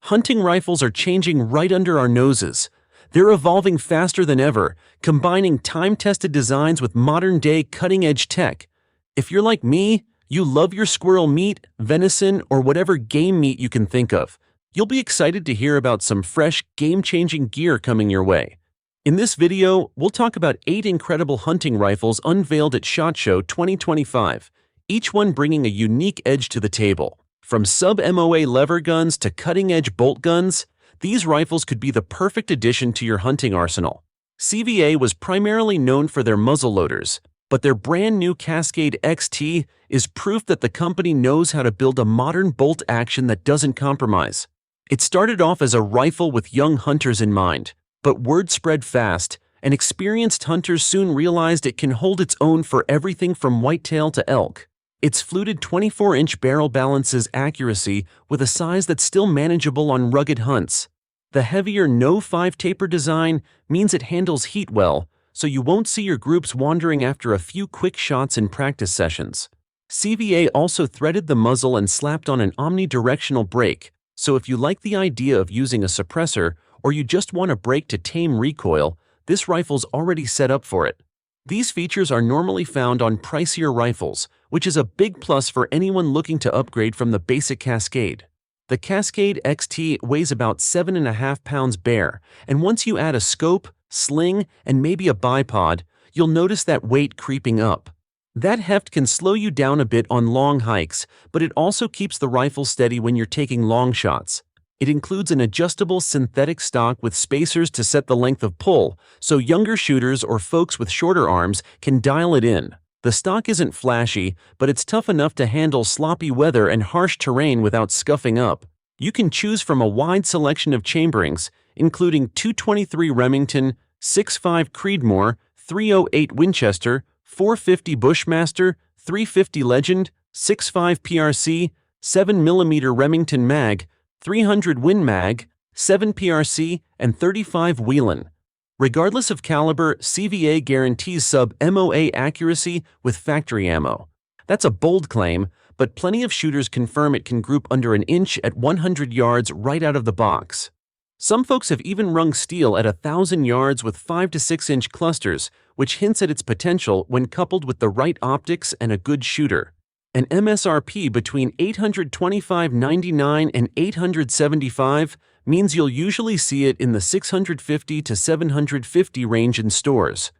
Hunting rifles are changing right under our noses. They're evolving faster than ever, combining time-tested designs with modern-day cutting-edge tech. If you're like me, you love your squirrel meat, venison, or whatever game meat you can think of. You'll be excited to hear about some fresh, game-changing gear coming your way. In this video, we'll talk about 8 incredible hunting rifles unveiled at SHOT Show 2025, each one bringing a unique edge to the table. From sub-MOA lever guns to cutting-edge bolt guns, these rifles could be the perfect addition to your hunting arsenal. CVA was primarily known for their muzzleloaders, but their brand new Cascade XT is proof that the company knows how to build a modern bolt action that doesn't compromise. It started off as a rifle with young hunters in mind, but word spread fast, and experienced hunters soon realized it can hold its own for everything from whitetail to elk. Its fluted 24-inch barrel balances accuracy with a size that's still manageable on rugged hunts. The heavier No 5 taper design means it handles heat well, so you won't see your groups wandering after a few quick shots in practice sessions. CVA also threaded the muzzle and slapped on an omnidirectional brake, so if you like the idea of using a suppressor or you just want a brake to tame recoil, this rifle's already set up for it. These features are normally found on pricier rifles, which is a big plus for anyone looking to upgrade from the basic Cascade. The Cascade XT weighs about 7.5 pounds bare, and once you add a scope, sling, and maybe a bipod, you'll notice that weight creeping up. That heft can slow you down a bit on long hikes, but it also keeps the rifle steady when you're taking long shots. It includes an adjustable synthetic stock with spacers to set the length of pull, so younger shooters or folks with shorter arms can dial it in. The stock isn't flashy, but it's tough enough to handle sloppy weather and harsh terrain without scuffing up. You can choose from a wide selection of chamberings, including 223 Remington, 6.5 Creedmoor, 308 Winchester, 450 Bushmaster, 350 Legend, 6.5 PRC, 7mm Remington Mag, 300 Win Mag, 7 PRC, and 35 Whelan. Regardless of caliber, CVA guarantees sub-MOA accuracy with factory ammo. That's a bold claim, but plenty of shooters confirm it can group under an inch at 100 yards right out of the box. Some folks have even rung steel at 1,000 yards with 5 to 6 inch clusters, which hints at its potential when coupled with the right optics and a good shooter. An MSRP between $825.99 and $875 means you'll usually see it in the $650 to $750 range in stores.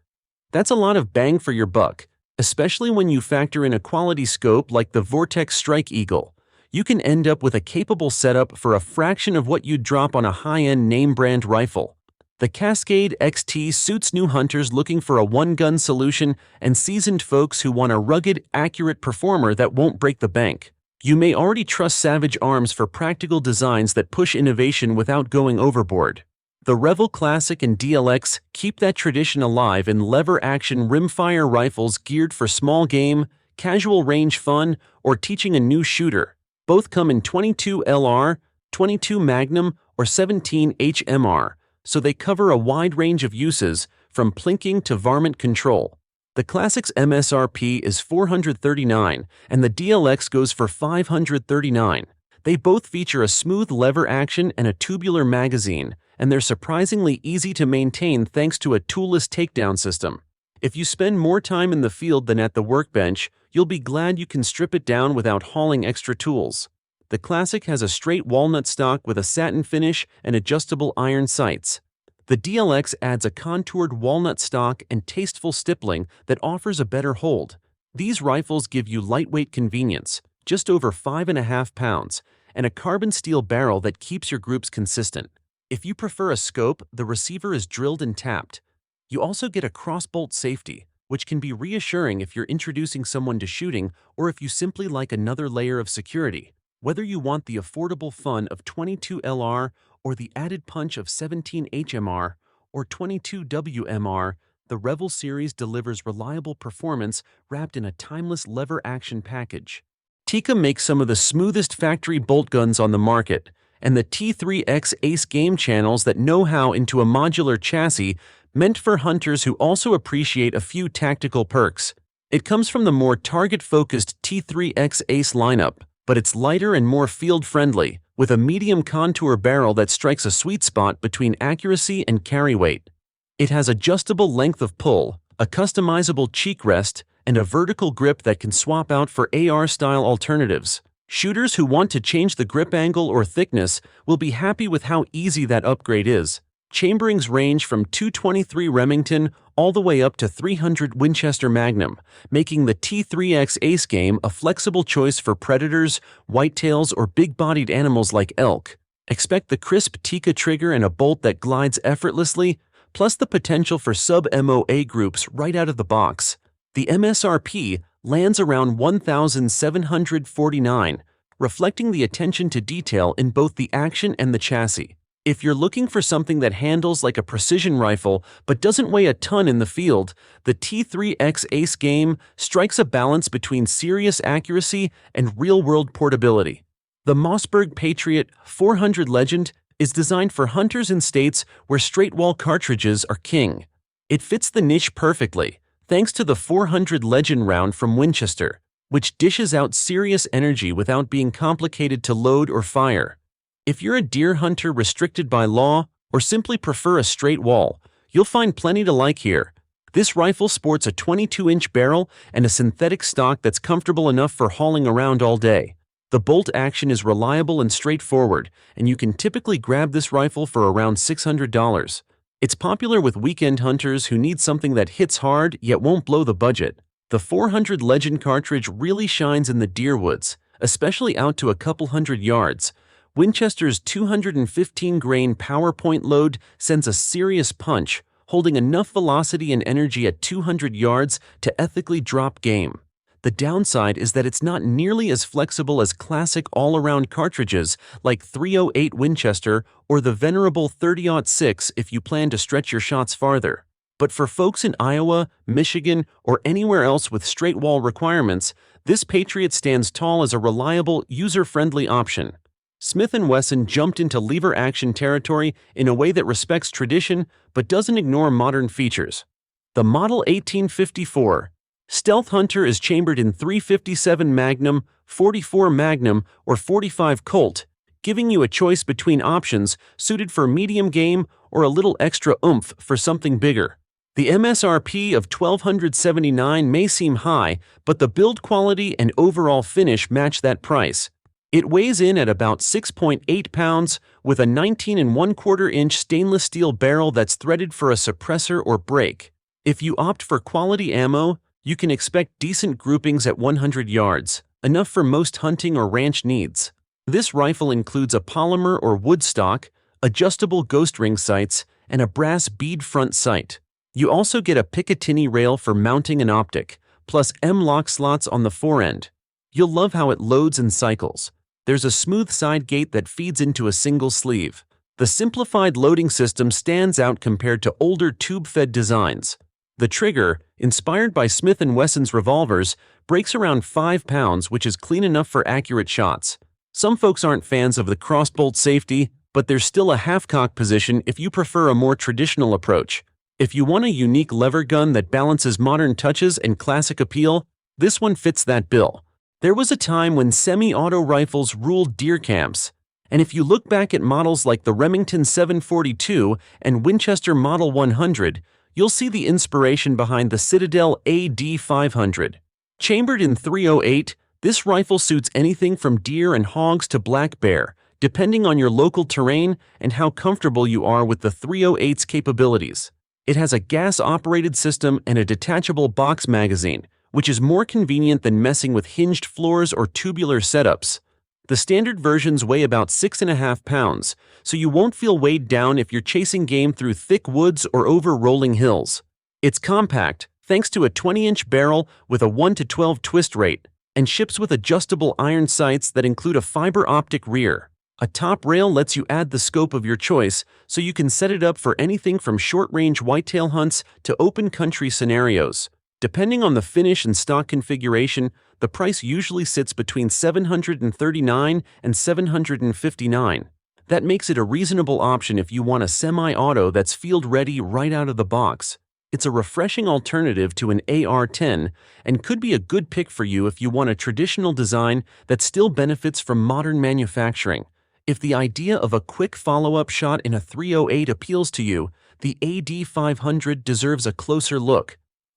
That's a lot of bang for your buck, especially when you factor in a quality scope like the Vortex Strike Eagle. You can end up with a capable setup for a fraction of what you'd drop on a high-end name-brand rifle. The Cascade XT suits new hunters looking for a one-gun solution and seasoned folks who want a rugged, accurate performer that won't break the bank. You may already trust Savage Arms for practical designs that push innovation without going overboard. The Revel Classic and DLX keep that tradition alive in lever-action rimfire rifles geared for small game, casual range fun, or teaching a new shooter. Both come in 22 LR, 22 Magnum, or 17 HMR, so they cover a wide range of uses, from plinking to varmint control. The Classic's MSRP is $439, and the DLX goes for $539. They both feature a smooth lever action and a tubular magazine, and they're surprisingly easy to maintain thanks to a toolless takedown system. If you spend more time in the field than at the workbench, you'll be glad you can strip it down without hauling extra tools. The Classic has a straight walnut stock with a satin finish and adjustable iron sights. The DLX adds a contoured walnut stock and tasteful stippling that offers a better hold. These rifles give you lightweight convenience, just over 5.5 pounds, and a carbon steel barrel that keeps your groups consistent. If you prefer a scope, the receiver is drilled and tapped. You also get a crossbolt safety, which can be reassuring if you're introducing someone to shooting or if you simply like another layer of security. Whether you want the affordable fun of 22 LR or the added punch of 17 HMR or 22 WMR, the Revel series delivers reliable performance wrapped in a timeless lever-action package. Tikka makes some of the smoothest factory bolt guns on the market, and the T3X Ace game channels that know how into a modular chassis meant for hunters who also appreciate a few tactical perks. It comes from the more target-focused T3X Ace lineup, but it's lighter and more field-friendly, with a medium contour barrel that strikes a sweet spot between accuracy and carry weight. It has adjustable length of pull, a customizable cheek rest, and a vertical grip that can swap out for AR-style alternatives. Shooters who want to change the grip angle or thickness will be happy with how easy that upgrade is. Chamberings range from 223 Remington all the way up to 300 Winchester Magnum, making the T3X Ace game a flexible choice for predators, whitetails, or big-bodied animals like elk. Expect the crisp Tikka trigger and a bolt that glides effortlessly, plus the potential for sub-MOA groups right out of the box. The MSRP lands around $1,749, reflecting the attention to detail in both the action and the chassis. If you're looking for something that handles like a precision rifle but doesn't weigh a ton in the field, the T3X Ace game strikes a balance between serious accuracy and real-world portability. The Mossberg Patriot 400 Legend is designed for hunters in states where straight-wall cartridges are king. It fits the niche perfectly, thanks to the 400 Legend round from Winchester, which dishes out serious energy without being complicated to load or fire. If you're a deer hunter restricted by law or simply prefer a straight wall, you'll find plenty to like here. This rifle sports a 22-inch barrel and a synthetic stock that's comfortable enough for hauling around all day. The bolt action is reliable and straightforward, and you can typically grab this rifle for around $600. It's popular with weekend hunters who need something that hits hard yet won't blow the budget. The 400 Legend cartridge really shines in the deer woods, especially out to a couple hundred yards. Winchester's 215-grain PowerPoint load sends a serious punch, holding enough velocity and energy at 200 yards to ethically drop game. The downside is that it's not nearly as flexible as classic all-around cartridges like .308 Winchester or the venerable 30-06 if you plan to stretch your shots farther. But for folks in Iowa, Michigan, or anywhere else with straight-wall requirements, this Patriot stands tall as a reliable, user-friendly option. Smith & Wesson jumped into lever-action territory in a way that respects tradition but doesn't ignore modern features. The Model 1854 Stealth Hunter is chambered in .357 Magnum, .44 Magnum, or .45 Colt, giving you a choice between options suited for medium game or a little extra oomph for something bigger. The MSRP of $1,279 may seem high, but the build quality and overall finish match that price. It weighs in at about 6.8 pounds with a 19 1/4 inch stainless steel barrel that's threaded for a suppressor or brake. If you opt for quality ammo, you can expect decent groupings at 100 yards, enough for most hunting or ranch needs. This rifle includes a polymer or wood stock, adjustable ghost ring sights, and a brass bead front sight. You also get a Picatinny rail for mounting an optic, plus M-lock slots on the forend. You'll love how it loads and cycles. There's a smooth side gate that feeds into a single sleeve. The simplified loading system stands out compared to older tube-fed designs. The trigger, inspired by Smith & Wesson's revolvers, breaks around 5 pounds, which is clean enough for accurate shots. Some folks aren't fans of the crossbolt safety, but there's still a half-cock position if you prefer a more traditional approach. If you want a unique lever gun that balances modern touches and classic appeal, this one fits that bill. There was a time when semi-auto rifles ruled deer camps, and if you look back at models like the Remington 742 and Winchester Model 100, you'll see the inspiration behind the Citadel AD500. Chambered in .308, this rifle suits anything from deer and hogs to black bear, depending on your local terrain and how comfortable you are with the .308's capabilities. It has a gas-operated system and a detachable box magazine, which is more convenient than messing with hinged floors or tubular setups. The standard versions weigh about 6.5 pounds, so you won't feel weighed down if you're chasing game through thick woods or over rolling hills. It's compact, thanks to a 20-inch barrel with a 1-to-12 twist rate, and ships with adjustable iron sights that include a fiber optic rear. A top rail lets you add the scope of your choice, so you can set it up for anything from short-range whitetail hunts to open country scenarios. Depending on the finish and stock configuration, the price usually sits between $739 and $759. That makes it a reasonable option if you want a semi-auto that's field-ready right out of the box. It's a refreshing alternative to an AR-10 and could be a good pick for you if you want a traditional design that still benefits from modern manufacturing. If the idea of a quick follow-up shot in a 308 appeals to you, the AD500 deserves a closer look.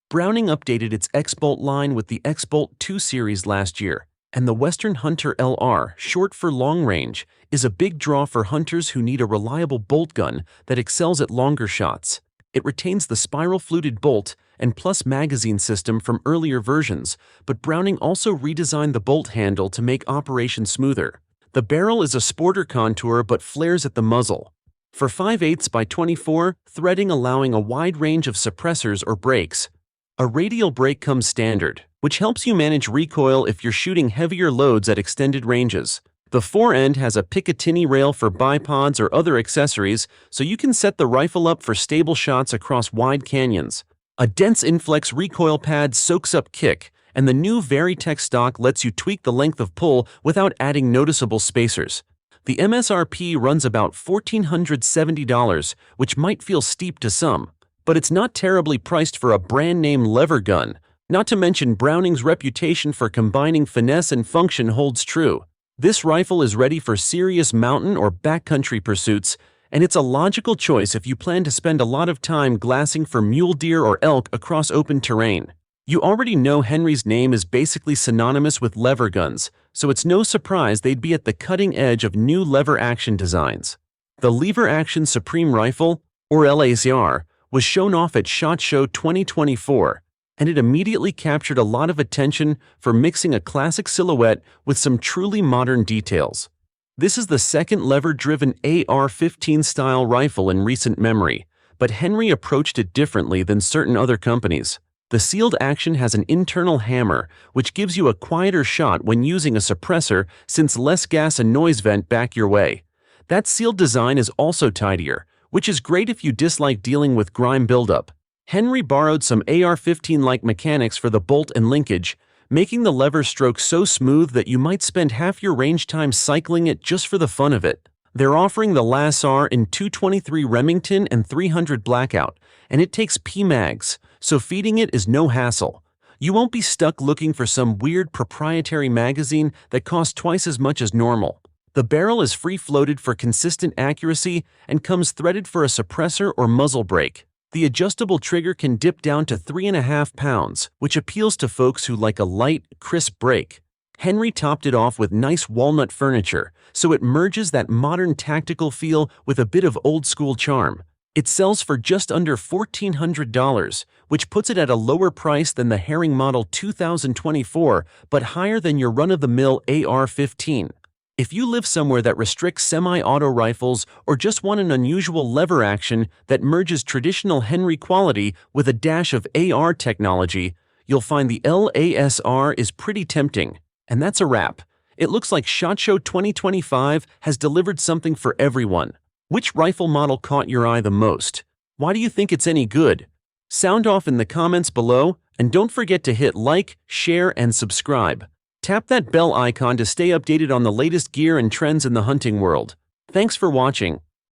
Browning updated its X-Bolt line with the X-Bolt 2 series last year, and the Western Hunter LR, short for long range, is a big draw for hunters who need a reliable bolt gun that excels at longer shots. It retains the spiral-fluted bolt and plus magazine system from earlier versions, but Browning also redesigned the bolt handle to make operation smoother. The barrel is a sporter contour but flares at the muzzle. For 5/8 by 24, threading allowing a wide range of suppressors or brakes. A radial brake comes standard, which helps you manage recoil if you're shooting heavier loads at extended ranges. The fore-end has a Picatinny rail for bipods or other accessories, so you can set the rifle up for stable shots across wide canyons. A dense Inflex recoil pad soaks up kick, and the new Veritech stock lets you tweak the length of pull without adding noticeable spacers. The MSRP runs about $1,470, which might feel steep to some, but it's not terribly priced for a brand-name lever gun. Not to mention Browning's reputation for combining finesse and function holds true. This rifle is ready for serious mountain or backcountry pursuits, and it's a logical choice if you plan to spend a lot of time glassing for mule deer or elk across open terrain. You already know Henry's name is basically synonymous with lever guns, so it's no surprise they'd be at the cutting edge of new lever action designs. The Lever Action Supreme Rifle, or LACR, was shown off at SHOT Show 2024, and it immediately captured a lot of attention for mixing a classic silhouette with some truly modern details. This is the second lever-driven AR-15 style rifle in recent memory, but Henry approached it differently than certain other companies. The sealed action has an internal hammer, which gives you a quieter shot when using a suppressor since less gas and noise vent back your way. That sealed design is also tidier, which is great if you dislike dealing with grime buildup. Henry borrowed some AR-15-like mechanics for the bolt and linkage, making the lever stroke so smooth that you might spend half your range time cycling it just for the fun of it. They're offering the LASR in 223 Remington and 300 Blackout, and it takes PMags, so feeding it is no hassle. You won't be stuck looking for some weird proprietary magazine that costs twice as much as normal. The barrel is free-floated for consistent accuracy and comes threaded for a suppressor or muzzle brake. The adjustable trigger can dip down to 3.5 pounds, which appeals to folks who like a light, crisp break. Henry topped it off with nice walnut furniture, so it merges that modern tactical feel with a bit of old-school charm. It sells for just under $1,400, which puts it at a lower price than the Herring Model 2024, but higher than your run-of-the-mill AR-15. If you live somewhere that restricts semi-auto rifles or just want an unusual lever action that merges traditional Henry quality with a dash of AR technology, you'll find the LASR is pretty tempting. And that's a wrap. It looks like SHOT Show 2025 has delivered something for everyone. Which rifle model caught your eye the most? Why do you think it's any good? Sound off in the comments below, and don't forget to hit like, share, and subscribe. Tap that bell icon to stay updated on the latest gear and trends in the hunting world. Thanks for watching.